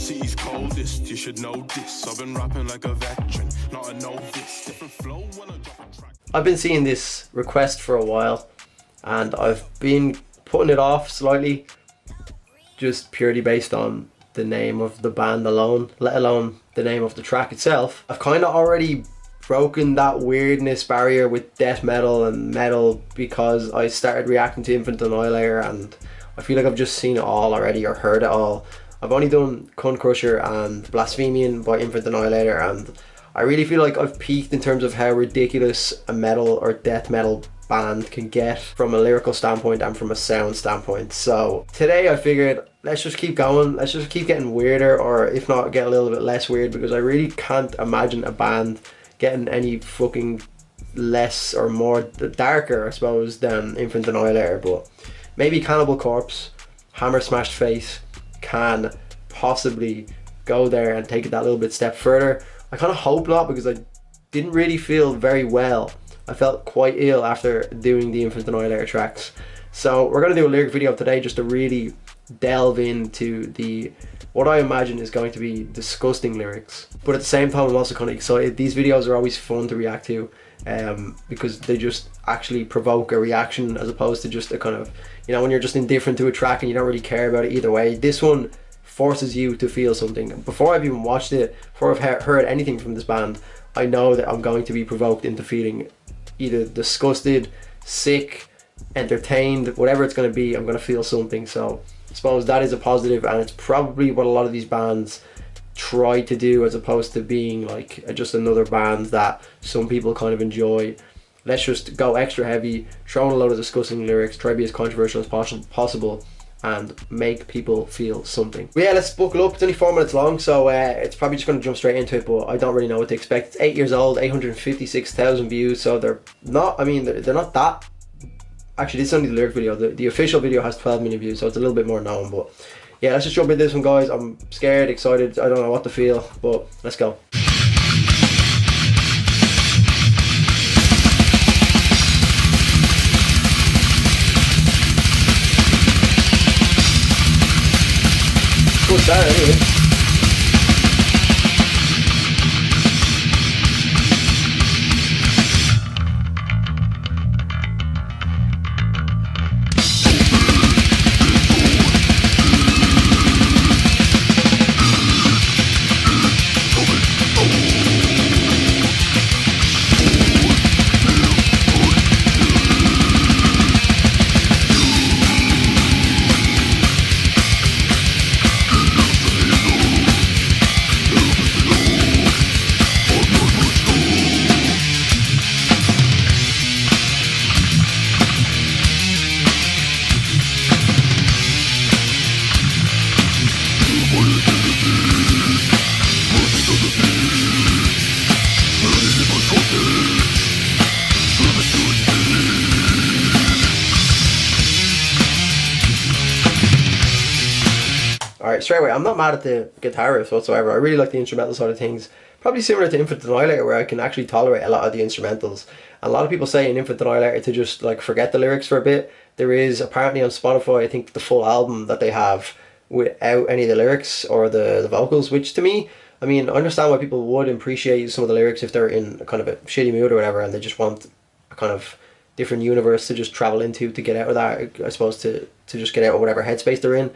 city's coldest, you should know this. I've been rapping like a veteran, not a novice. Different flow when I drop a track. I've been seeing this request for a while, and I've been putting it off slightly, just purely based on the name of the band alone, let alone the name of the track itself. I've kind of already broken that weirdness barrier with death metal and metal because I started reacting to Infant Annihilator, and I feel like I've just seen it all already or heard it all. I've only done Cunt Crusher and Blasphemian by Infant Annihilator, and I really feel like I've peaked in terms of how ridiculous a metal or death metal band can get from a lyrical standpoint and from a sound standpoint. So today I figured, let's just keep going, let's just keep getting weirder, or if not, get a little bit less weird, because I really can't imagine a band getting any fucking less or more darker, I suppose, than Infant Annihilator. But maybe Cannibal Corpse, Hammer Smashed Face can possibly go there and take it that little bit step further. I kind of hope not, because I didn't really feel very well. I felt quite ill after doing the Infant Annihilator tracks. So we're going to do a lyric video today just to really delve into the what I imagine is going to be disgusting lyrics. But at the same time, I'm also kind of excited. These videos are always fun to react to because they just actually provoke a reaction, as opposed to just a kind of, you know, when you're just indifferent to a track and you don't really care about it either way. This one forces you to feel something. Before I've even watched it, before I've heard anything from this band, I know that I'm going to be provoked into feeling either disgusted, sick, entertained, whatever it's going to be. I'm going to feel something. So I suppose that is a positive, and it's probably what a lot of these bands try to do, as opposed to being like just another band that some people kind of enjoy. Let's just go extra heavy, throw in a load of disgusting lyrics, try to be as controversial as possible, and make people feel something. But yeah, let's buckle up. It's only 4 minutes long, so it's probably just going to jump straight into it, but I don't really know what to expect. It's 8 years old, 856,000 views, so they're not, I mean, they're not that. Actually, this is only the lyric video. The official video has 12 million views, so it's a little bit more known. But yeah, let's just jump into this one, guys. I'm scared, excited, I don't know what to feel, but let's go. Good start anyway. Alright, straight away, I'm not mad at the guitar riffs whatsoever. I really like the instrumental side of things. Probably similar to Infant Annihilator, where I can actually tolerate a lot of the instrumentals. And a lot of people say in Infant Annihilator to just like forget the lyrics for a bit. There is apparently on Spotify, I think, the full album that they have without any of the lyrics or the vocals, which to me, I mean, I understand why people would appreciate some of the lyrics if they're in kind of a shitty mood or whatever, and they just want a kind of different universe to just travel into to get out of that, I suppose, to just get out of whatever headspace they're in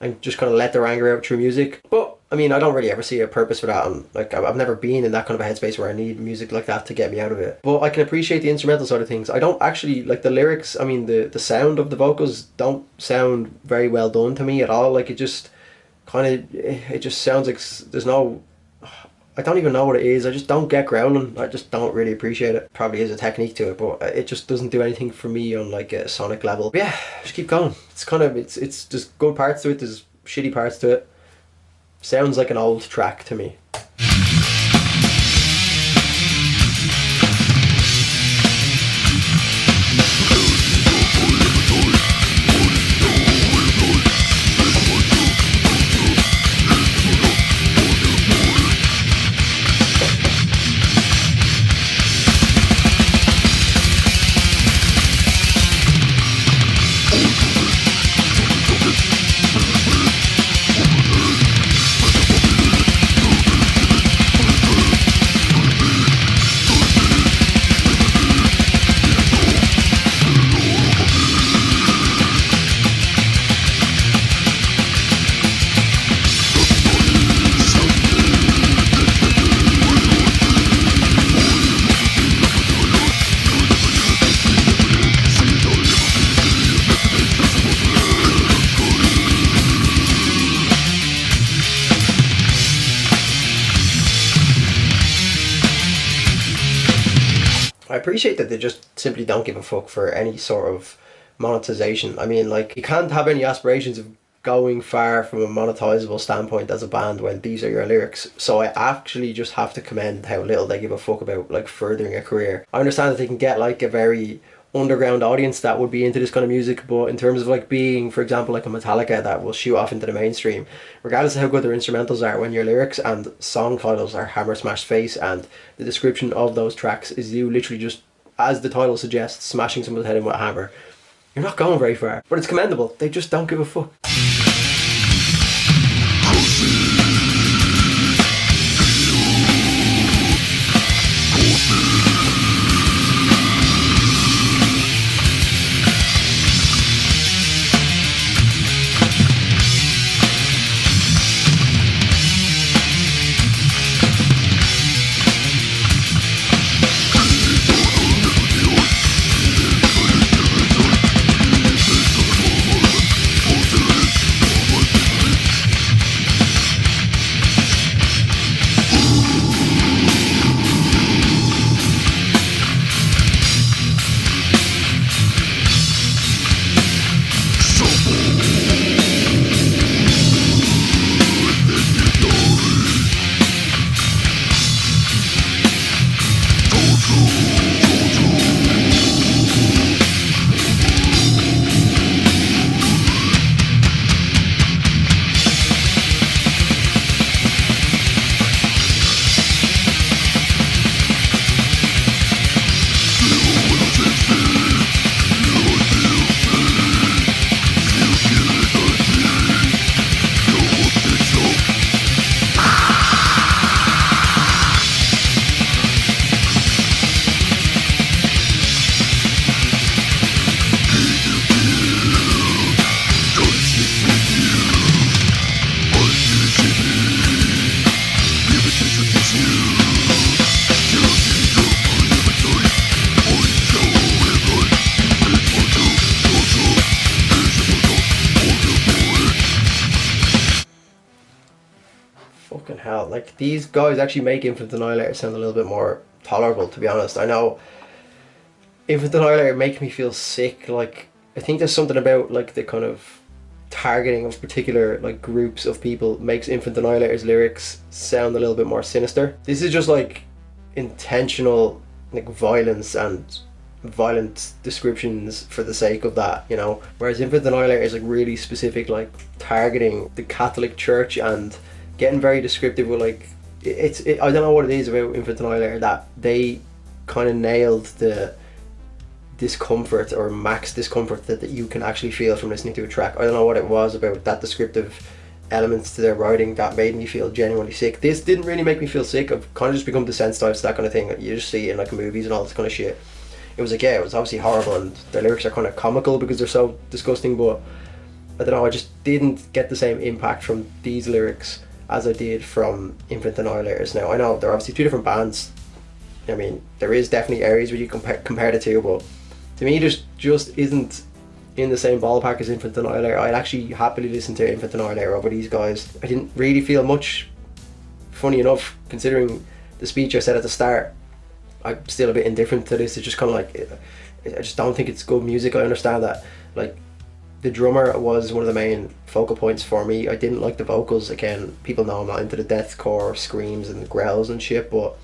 and just kind of let their anger out through music. But I mean, I don't really ever see a purpose for that, and like I've never been in that kind of a headspace where I need music like that to get me out of it. But I can appreciate the instrumental side of things. I don't actually like the lyrics. I mean, the sound of the vocals don't sound very well done to me at all. Like it just kind of, it just sounds like there's no, I don't even know what it is. I just don't get growling. I just don't really appreciate it. Probably is a technique to it, but it just doesn't do anything for me on like a sonic level. But yeah, just keep going. It's kind of, it's there's good parts to it, there's shitty parts to it. Sounds like an old track to me. appreciate that they just simply don't give a fuck for any sort of monetization. I mean, like, you can't have any aspirations of going far from a monetizable standpoint as a band when these are your lyrics. So I actually just have to commend how little they give a fuck about like furthering a career. I understand that they can get like a very underground audience that would be into this kind of music, but in terms of like being, for example, like a Metallica that will shoot off into the mainstream, regardless of how good their instrumentals are, when your lyrics and song titles are Hammer Smash Face and the description of those tracks is you literally just, as the title suggests, smashing someone's head in with a hammer, you're not going very far. But it's commendable. They just don't give a fuck. Fucking hell, like, these guys actually make Infinite Annihilator sound a little bit more tolerable, to be honest. I know Infinite Annihilator makes me feel sick. Like, I think there's something about like the kind of targeting of particular like groups of people makes Infinite Annihilator's lyrics sound a little bit more sinister. This is just like intentional like violence and violent descriptions for the sake of that, you know, whereas Infinite Annihilator is like really specific, like targeting the Catholic Church and getting very descriptive with like I don't know what it is about Infinite Annihilator that they kind of nailed the discomfort or max discomfort that you can actually feel from listening to a track. I don't know what it was about that descriptive elements to their writing that made me feel genuinely sick. This didn't really make me feel sick. I've kind of just become desensitized to that kind of thing that you just see in like movies and all this kind of shit. It was like, yeah, it was obviously horrible and their lyrics are kind of comical because they're so disgusting, but I don't know, I just didn't get the same impact from these lyrics as I did from Infinite Annihilators. Now, I know they're obviously two different bands. I mean, there is definitely areas where you compare the two, but to me, just isn't in the same ballpark as Infinite Annihilator. I'd actually happily listen to Infinite Annihilator over these guys. I didn't really feel much, funny enough, considering the speech I said at the start. I'm still a bit indifferent to this. It's just kind of like, I just don't think it's good music. I understand that, like, the drummer was one of the main focal points for me. I didn't like the vocals. Again, people know I'm not into the deathcore screams and growls and shit, but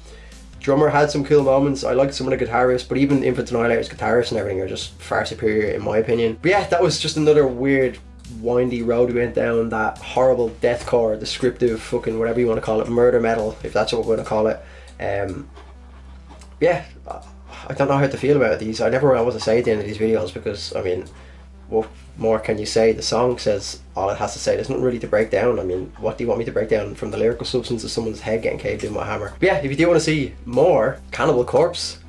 drummer had some cool moments. I liked some of the guitarists, but even Infinite Annihilator's guitarists and everything are just far superior in my opinion. But yeah, that was just another weird windy road we went down, that horrible deathcore, descriptive fucking whatever you want to call it, murder metal, if that's what we're going to call it. Yeah, I don't know how to feel about these. I never know what to say at the end of these videos because, I mean, what more can you say? The song says all it has to say. There's nothing really to break down. I mean, what do you want me to break down from the lyrical substance of someone's head getting caved in with a hammer? But yeah, if you do want to see more Cannibal Corpse,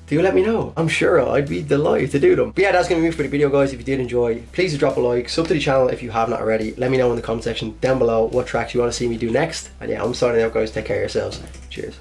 do let me know. I'm sure I'd be delighted to do them. But yeah, that's going to be it for the video, guys. If you did enjoy, please drop a like, sub to the channel if you have not already. Let me know in the comment section down below what tracks you want to see me do next. And yeah, I'm signing out, guys. Take care of yourselves. Cheers.